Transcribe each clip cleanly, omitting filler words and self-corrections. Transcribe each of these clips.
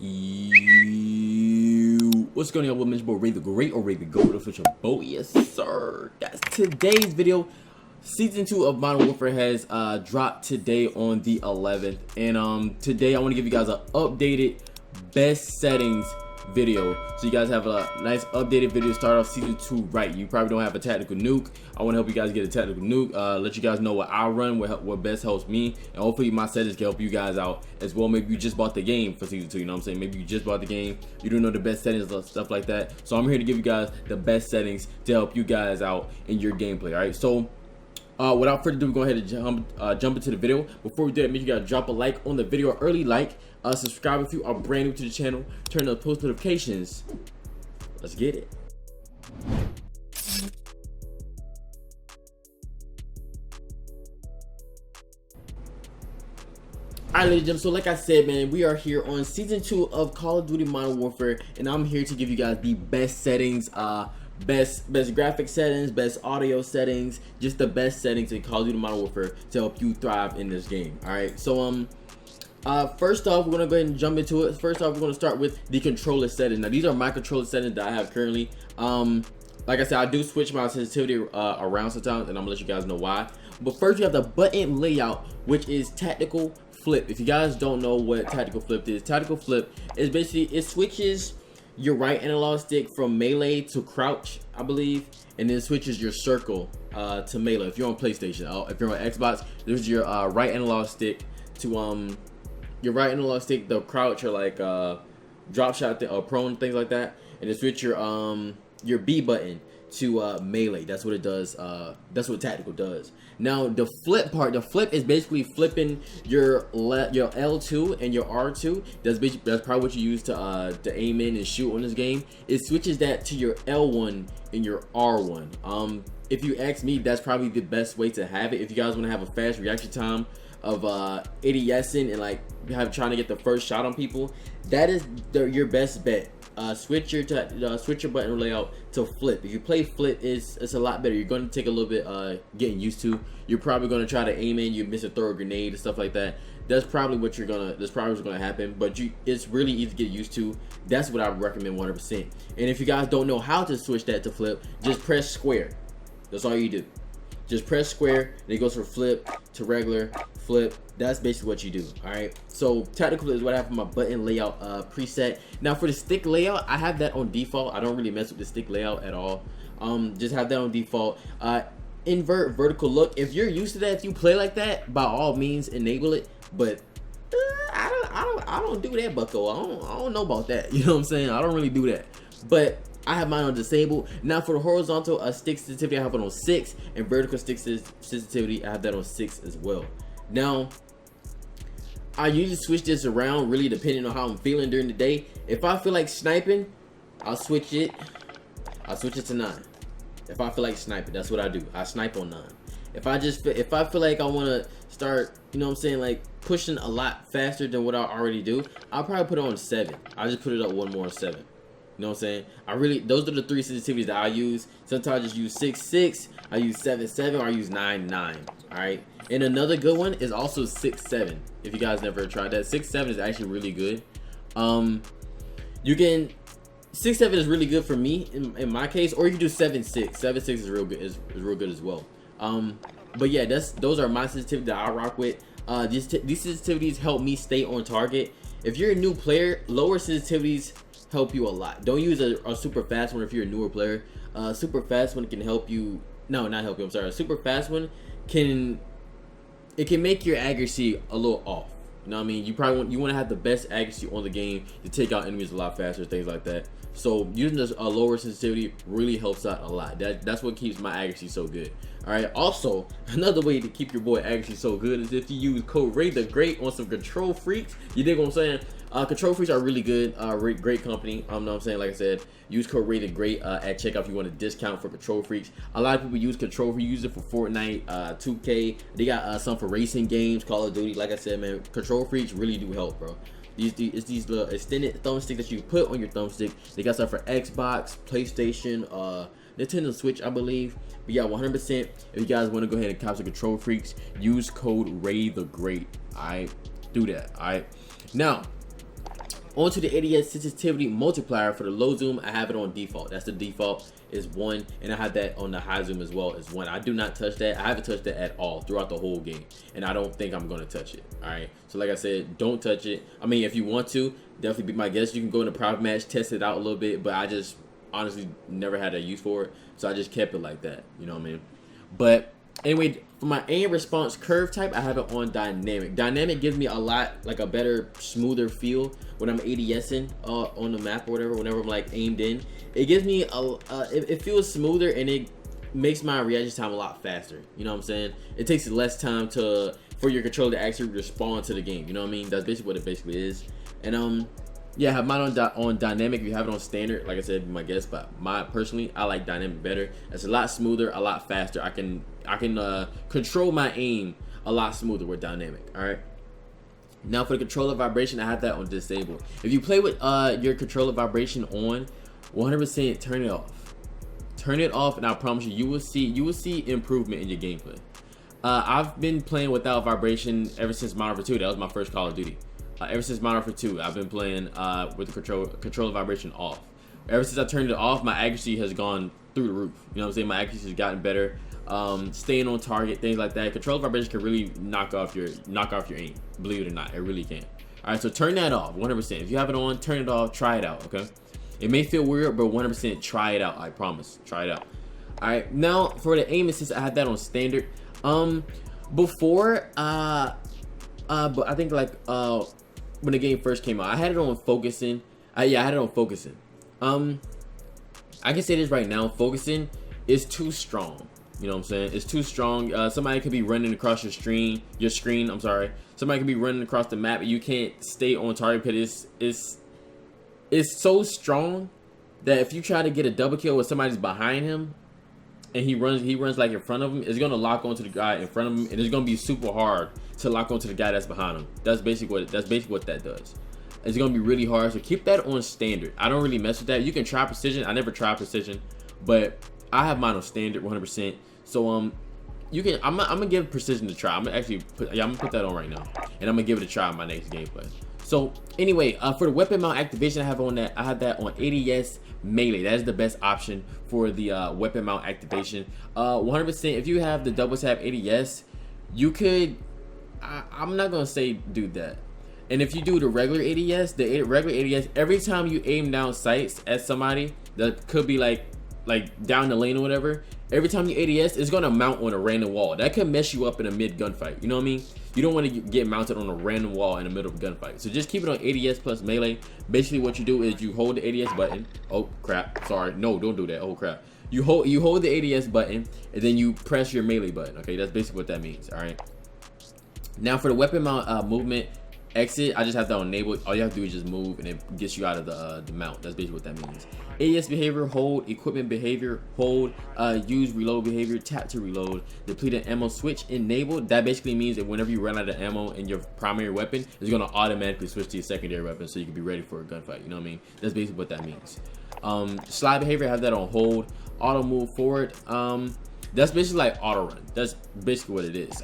What's going on, with boy Ray the Great or Ray the Goat official boat? Yes, sir. That's today's video. Season 2 of Modern Warfare has dropped today on the 11th, and today I want to give you guys an updated best settings video, so you guys have a nice updated video. Start off season 2 right. You probably don't have a tactical nuke. I want to help you guys get a tactical nuke, let you guys know what I run, what best helps me, and hopefully my settings can help you guys out as well. Maybe you just bought the game for season 2, you know what I'm saying? Maybe you just bought the game, you don't know the best settings and stuff like that. So I'm here to give you guys the best settings to help you guys out in your gameplay. All right, so without further ado, we're going ahead and jump into the video. Before we do that, make sure you guys drop a like on the video, early like, subscribe if you are brand new to the channel, turn on post notifications. Let's get it. Alright, ladies and gentlemen, so like I said, man, we are here on season 2 of Call of Duty Modern Warfare, and I'm here to give you guys the best settings, best graphic settings, best audio settings, just the best settings in Call of Duty Modern Warfare to help you thrive in this game. All right, so first off, we're gonna go ahead and jump into it. First off, we're gonna start with the controller settings. Now, these are my controller settings that I have currently. Like I said, I do switch my sensitivity around sometimes, and I'm gonna let you guys know why. But first, you have the button layout, which is tactical flip. If you guys don't know what tactical flip is basically, it switches your right analog stick from melee to crouch, I believe, and then switches your circle to melee. If you're on PlayStation, if you're on Xbox, there's your right analog stick to the crouch, or like drop shot or prone, things like that, and then switch your B button to melee. That's what it does. That's what tactical does. Now the flip part, the flip is basically flipping your L2 and your R2. That's probably what you use to aim in and shoot on this game. It switches that to your L1 and your R1. If you ask me, that's probably the best way to have it if you guys want to have a fast reaction time of ADSing and like trying to get the first shot on people. That is your best bet. Switch your button layout to flip. If you play flip, it's a lot better. You're going to take a little bit getting used to. You're probably going to try to aim in, you miss a throw a grenade and stuff like that. That's probably what's gonna happen. But it's really easy to get used to. That's what I would recommend 100%. And if you guys don't know how to switch that to flip, just press square. That's all you do. Just press square, and it goes from flip to regular, flip. That's basically what you do. All right, so tactical is what I have for my button layout preset. Now for the stick layout, I have that on default. I don't really mess with the stick layout at all. Just have that on default. Invert vertical look. If you're used to that, if you play like that, by all means enable it. But I don't do that, bucko. I don't know about that. You know what I'm saying? I don't really do that. But I have mine on disabled. Now for the horizontal stick sensitivity, I have it on 6, and vertical stick sensitivity, I have that on 6 as well. Now I usually switch this around really depending on how I'm feeling during the day. If I feel like sniping, I'll switch it to 9. If I feel like sniping, that's what I do. I snipe on 9. If I feel like I want to start, you know what I'm saying, like pushing a lot faster than what I already do, I'll probably put it on 7. I just put it up one more on 7. You know what I'm saying? Those are the 3 sensitivities that I use. Sometimes I just use 6.6, I use 7.7, or I use 9.9. Alright. And another good one is also 6.7. If you guys never tried that, 6.7 is actually really good. 6.7 is really good for me in my case, or you can do 7.6. 7.6 is real good, is real good as well. But yeah, those are my sensitivities that I rock with. These sensitivities help me stay on target. If you're a new player, lower sensitivities help you a lot. Don't use a super fast one if you're a newer player. Super fast one can help you. No, not help you. I'm sorry. A super fast one can make your accuracy a little off. You know what I mean? You want to have the best accuracy on the game to take out enemies a lot faster, things like that. So using a lower sensitivity really helps out a lot. That's what keeps my accuracy so good. All right. Also, another way to keep your boy accuracy so good is if you use code Ray the Great on some Control Freaks. You dig what I'm saying? Control Freaks are really good, great company. You know what I'm saying? Like I said, use code Ray the Great at checkout if you want a discount for Control Freaks. A lot of people use Control Freaks, use it for Fortnite, 2K. They got some for racing games, Call of Duty. Like I said, man, Control Freaks really do help, bro. It's these little extended thumbstick that you put on your thumbstick. They got stuff for Xbox, PlayStation, Nintendo Switch, I believe. But yeah, 100%. If you guys want to go ahead and capture Control Freaks, use code Ray the Great. Alright, do that. Alright. Now, Onto the ADS sensitivity multiplier for the low zoom, I have it on default. That's the default is 1, and I have that on the high zoom as well as 1. I do not touch that. I haven't touched that at all throughout the whole game, and I don't think I'm gonna touch it. All right. So like I said, don't touch it. I mean, if you want to, definitely be my guest. You can go in a private match, test it out a little bit, but I just honestly never had a use for it, so I just kept it like that. You know what I mean? But anyway, for my aim response curve type, I have it on dynamic. Dynamic gives me a lot, like a better, smoother feel when I'm ADSing on the map or whatever, whenever I'm like aimed in. It gives me it feels smoother, and it makes my reaction time a lot faster. You know what I'm saying? It takes less time for your controller to actually respond to the game. You know what I mean? That's basically what it basically is. And yeah, I have mine on dynamic. If you have it on standard, like I said, my guess, but personally, I like dynamic better. It's a lot smoother, a lot faster. I can control my aim a lot smoother with dynamic. All right. Now for the controller vibration, I have that on disable. If you play with your controller vibration on, 100% turn it off. Turn it off, and I promise you, you will see improvement in your gameplay. I've been playing without vibration ever since Modern Warfare 2. That was my first Call of Duty. Ever since Modern Warfare 2, I've been playing with the controller vibration off. Ever since I turned it off, my accuracy has gone through the roof. You know what I'm saying? My accuracy has gotten better. Staying on target, things like that. Controller vibration can really knock off your aim. Believe it or not, it really can. All right, so turn that off 100%. If you have it on, turn it off. Try it out. Okay. It may feel weird, but 100% try it out. I promise. Try it out. All right. Now for the aim assist, I had that on standard. Before, but I think like when the game first came out, I had it on focusing. Yeah, I had it on focusing. I can say this right now, focusing is too strong. You know what I'm saying? It's too strong. Somebody could be running across your screen. I'm sorry. Somebody could be running across the map, and you can't stay on target because it's so strong that if you try to get a double kill with somebody's behind him, and he runs like in front of him, it's gonna lock onto the guy in front of him, and it's gonna be super hard to lock onto the guy that's behind him. That's basically what that does. It's gonna be really hard. So keep that on standard. I don't really mess with that. You can try precision. I never tried precision, but I have mine on standard 100%. So you can. I'm gonna give precision a try. I'm gonna put that on right now, and I'm gonna give it a try in my next gameplay. So anyway, for the weapon mount activation, I have that on ADS melee. That is the best option for the weapon mount activation. 100%. If you have the double tap ADS, you could. I'm not gonna say do that. And if you do the regular ADS, every time you aim down sights at somebody that could be like down the lane or whatever, every time you ADS, it's gonna mount on a random wall. That could mess you up in a mid gunfight. You know what I mean? You don't want to get mounted on a random wall in the middle of a gunfight. So just keep it on ADS plus melee. Basically, what you do is you hold the ADS button. Oh crap! Sorry, no, don't do that. Oh crap! You hold the ADS button, and then you press your melee button. Okay, that's basically what that means. All right. Now for the weapon mount movement exit, I just have that on enabled. All you have to do is just move, and it gets you out of the mount. That's basically what that means. ADS behavior, hold. Equipment behavior, hold. Use reload behavior, tap to reload. Depleted ammo switch enabled. That basically means that whenever you run out of ammo in your primary weapon, it's gonna automatically switch to your secondary weapon, so you can be ready for a gunfight. You know what I mean? That's basically what that means. Slide behavior, I have that on hold. Auto move forward. That's basically like auto run. That's basically what it is.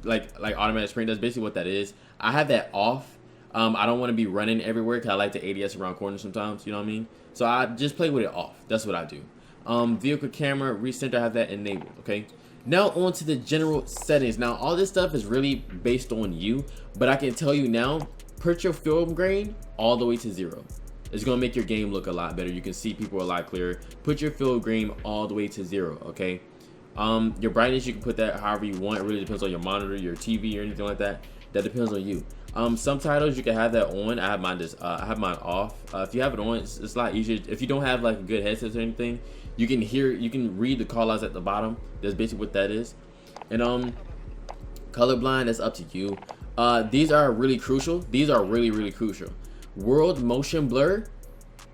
Like automatic sprint. That's basically what that is. I have that off. I don't want to be running everywhere because I like to ADS around corners sometimes. You know what I mean? So I just play with it off. That's what I do. Vehicle camera recenter, I have that enabled. Okay. Now on to the general settings. Now all this stuff is really based on you, but I can tell you now, put your film grain all the way to 0. It's gonna make your game look a lot better. You can see people a lot clearer. Put your film grain all the way to 0. Okay. Your brightness, you can put that however you want. It really depends on your monitor, your TV, or anything like that. That depends on you. Subtitles, you can have that on. I have mine off. If you have it on, it's a lot easier. If you don't have like a good headset or anything, you can read the call outs at the bottom. That's basically what that is. And colorblind, that's up to you. These are really crucial. These are really crucial. World motion blur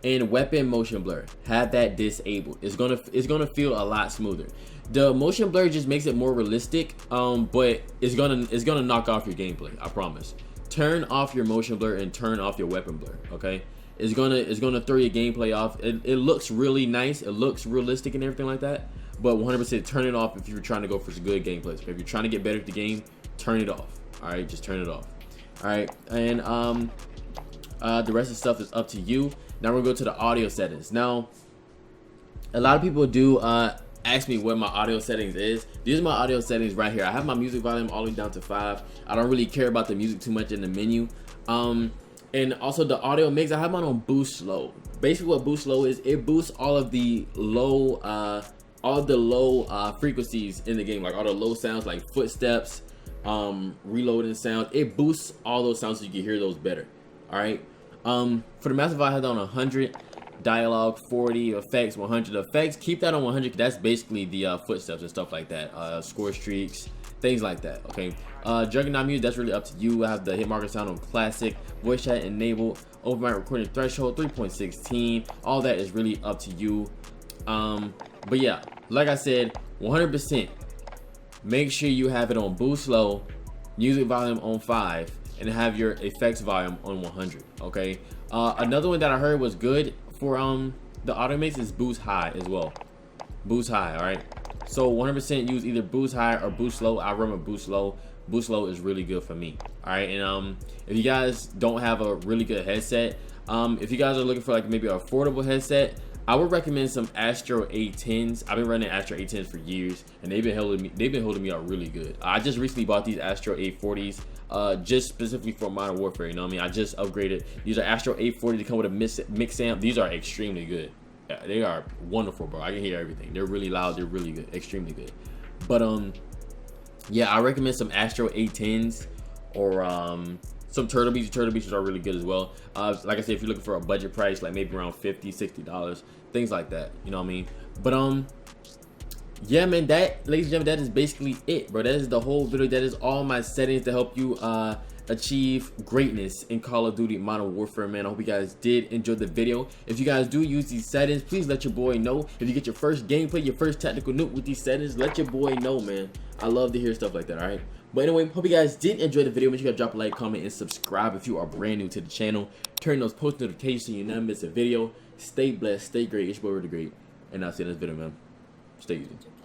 and weapon motion blur, have that disabled. It's gonna feel a lot smoother. The motion blur just makes it more realistic, but it's gonna knock off your gameplay. I promise. Turn off your motion blur and turn off your weapon blur. Okay, it's gonna throw your gameplay off. It looks really nice. It looks realistic and everything like that. But 100% turn it off if you're trying to go for some good gameplay. If you're trying to get better at the game, turn it off. All right, just turn it off. All right, and The rest of the stuff is up to you. Now we're gonna go to the audio settings. Now, a lot of people do ask me what my audio settings is. These are my audio settings right here. I have my music volume all the way down to 5. I don't really care about the music too much in the menu. And also the audio mix, I have mine on boost low. Basically what boost low is, it boosts all of the low frequencies in the game, like all the low sounds like footsteps, reloading sounds. It boosts all those sounds so you can hear those better. All right. For the master volume, I have that on 100. Dialogue 40, effects 100. Effects, keep that on 100 because that's basically the footsteps and stuff like that, score streaks, things like that. Okay, Juggernaut music, that's really up to you. I have the hit marker sound on classic, voice chat enabled, overnight recording threshold 3.16. all that is really up to you. But yeah, like I said, 100%, make sure you have it on boost low, music volume on 5, and have your effects volume on 100. Okay, another one that I heard was good for the audio mix is boost high as well. Boost high. All right, so 100% use either boost high or boost low. I run with boost low. Boost low is really good for me. All right, and if you guys don't have a really good headset, if you guys are looking for like maybe an affordable headset, I would recommend some Astro A10s. I've been running Astro A10s for years, and they've been holding me up really good. I just recently bought these Astro A40s, just specifically for Modern Warfare. You know what I mean? I just upgraded. These are Astro A40. They come with a mix amp. These are extremely good. Yeah, they are wonderful, bro. I can hear everything. They're really loud. They're really good. Extremely good. But yeah, I recommend some Astro A10s or some Turtle Beaches. Turtle Beaches are really good as well. Like I said, if you're looking for a budget price, like maybe around $50-$60, things like that. You know what I mean? But yeah, man, that, ladies and gentlemen, that is basically it, bro. That is the whole video. That is all my settings to help you achieve greatness in Call of Duty Modern Warfare, man. I hope you guys did enjoy the video. If you guys do use these settings, please let your boy know. If you get your first gameplay, your first tactical nuke with these settings, let your boy know, man. I love to hear stuff like that. All right, but anyway, hope you guys did enjoy the video. Make sure you guys drop a like, comment, and subscribe if you are brand new to the channel. Turn those post notifications so you never miss a video. Stay blessed, stay great. It's your boy, the Great, and I'll see you in this video, man. Stay easy.